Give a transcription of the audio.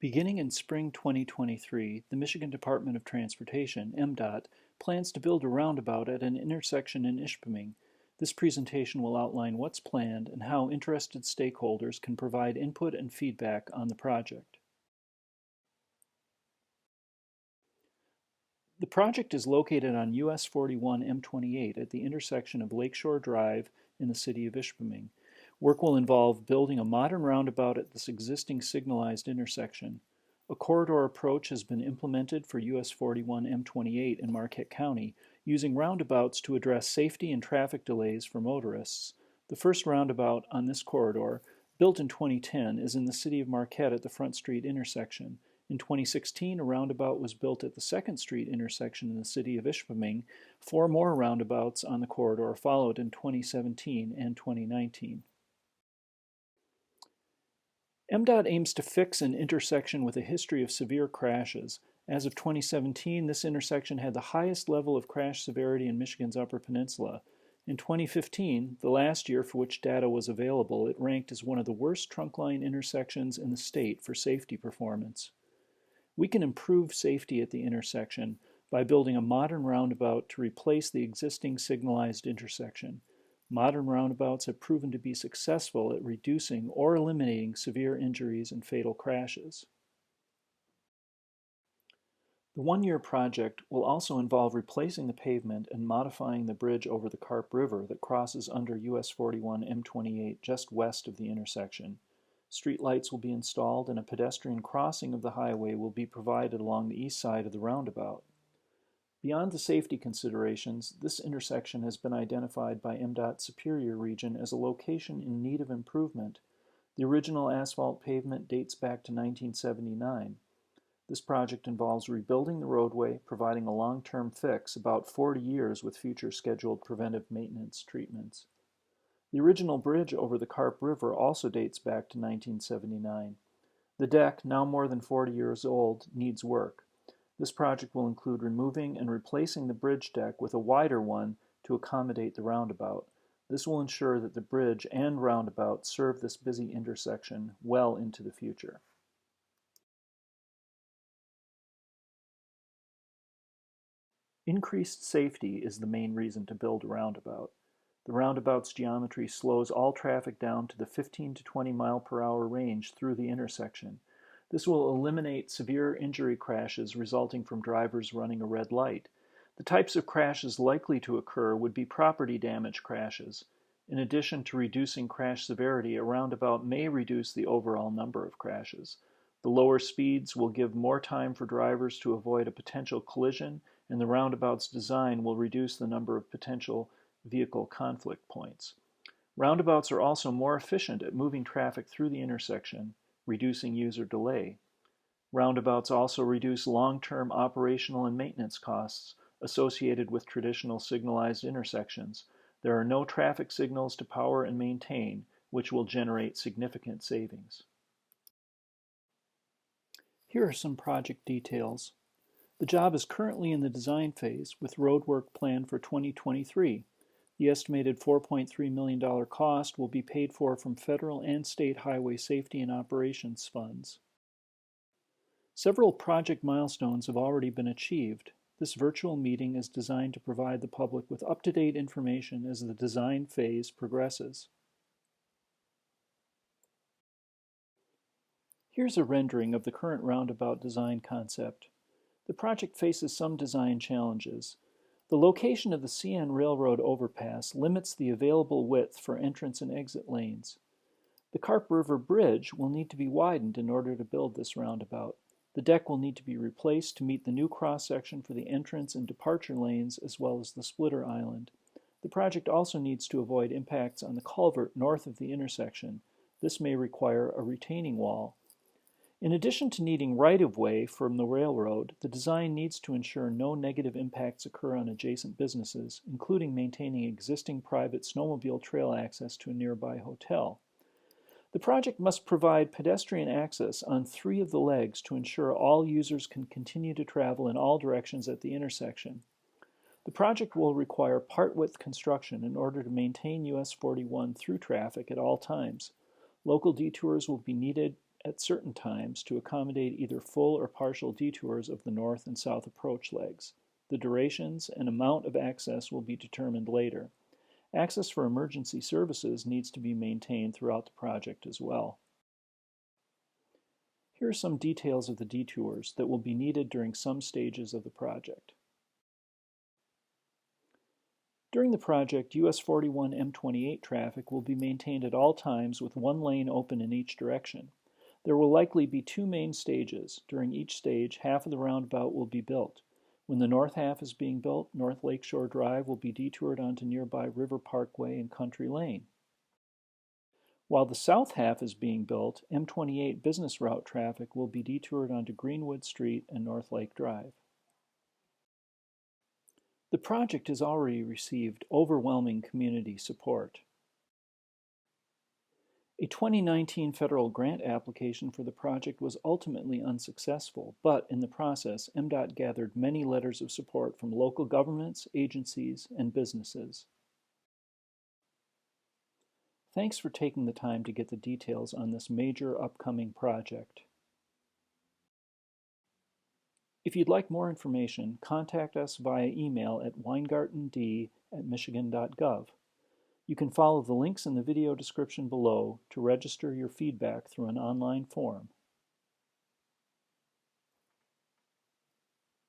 Beginning in spring 2023, the Michigan Department of Transportation, MDOT, plans to build a roundabout at an intersection in Ishpeming. This presentation will outline what's planned and how interested stakeholders can provide input and feedback on the project. The project is located on US-41 M-28 at the intersection of Lakeshore Drive in the city of Ishpeming. Work will involve building a modern roundabout at this existing signalized intersection. A corridor approach has been implemented for US-41 M-28 in Marquette County, using roundabouts to address safety and traffic delays for motorists. The first roundabout on this corridor, built in 2010, is in the city of Marquette at the Front Street intersection. In 2016, a roundabout was built at the 2nd Street intersection in the city of Ishpeming. 4 more roundabouts on the corridor followed in 2017 and 2019. MDOT aims to fix an intersection with a history of severe crashes. As of 2017, this intersection had the highest level of crash severity in Michigan's Upper Peninsula. In 2015, the last year for which data was available, it ranked as one of the worst trunkline intersections in the state for safety performance. We can improve safety at the intersection by building a modern roundabout to replace the existing signalized intersection. Modern roundabouts have proven to be successful at reducing or eliminating severe injuries and fatal crashes. The one-year project will also involve replacing the pavement and modifying the bridge over the Carp River that crosses under US-41 M-28 just west of the intersection. Streetlights will be installed and a pedestrian crossing of the highway will be provided along the east side of the roundabout. Beyond the safety considerations, this intersection has been identified by MDOT Superior Region as a location in need of improvement. The original asphalt pavement dates back to 1979. This project involves rebuilding the roadway, providing a long-term fix, about 40 years with future scheduled preventive maintenance treatments. The original bridge over the Carp River also dates back to 1979. The deck, now more than 40 years old, needs work. This project will include removing and replacing the bridge deck with a wider one to accommodate the roundabout. This will ensure that the bridge and roundabout serve this busy intersection well into the future. Increased safety is the main reason to build a roundabout. The roundabout's geometry slows all traffic down to the 15 to 20 mile per hour range through the intersection. This will eliminate severe injury crashes resulting from drivers running a red light. The types of crashes likely to occur would be property damage crashes. In addition to reducing crash severity, a roundabout may reduce the overall number of crashes. The lower speeds will give more time for drivers to avoid a potential collision, and the roundabout's design will reduce the number of potential vehicle conflict points. Roundabouts are also more efficient at moving traffic through the intersection, reducing user delay. Roundabouts also reduce long-term operational and maintenance costs associated with traditional signalized intersections. There are no traffic signals to power and maintain, which will generate significant savings. Here are some project details. The job is currently in the design phase with roadwork planned for 2023. The estimated $4.3 million cost will be paid for from federal and state highway safety and operations funds. Several project milestones have already been achieved. This virtual meeting is designed to provide the public with up-to-date information as the design phase progresses. Here's a rendering of the current roundabout design concept. The project faces some design challenges. The location of the CN Railroad overpass limits the available width for entrance and exit lanes. The Carp River Bridge will need to be widened in order to build this roundabout. The deck will need to be replaced to meet the new cross-section for the entrance and departure lanes as well as the splitter island. The project also needs to avoid impacts on the culvert north of the intersection. This may require a retaining wall. In addition to needing right-of-way from the railroad, the design needs to ensure no negative impacts occur on adjacent businesses, including maintaining existing private snowmobile trail access to a nearby hotel. The project must provide pedestrian access on 3 of the legs to ensure all users can continue to travel in all directions at the intersection. The project will require part-width construction in order to maintain US-41 through traffic at all times. Local detours will be needed at certain times to accommodate either full or partial detours of the north and south approach legs. The durations and amount of access will be determined later. Access for emergency services needs to be maintained throughout the project as well. Here are some details of the detours that will be needed during some stages of the project. During the project, US-41 M-28 traffic will be maintained at all times with one lane open in each direction. There will likely be two main stages. During each stage, half of the roundabout will be built. When the north half is being built, North Lakeshore Drive will be detoured onto nearby River Parkway and Country Lane. While the south half is being built, M-28 business route traffic will be detoured onto Greenwood Street and North Lake Drive. The project has already received overwhelming community support. A 2019 federal grant application for the project was ultimately unsuccessful, but in the process, MDOT gathered many letters of support from local governments, agencies, and businesses. Thanks for taking the time to get the details on this major upcoming project. If you'd like more information, contact us via email at weingartend@michigan.gov. You can follow the links in the video description below to register your feedback through an online form.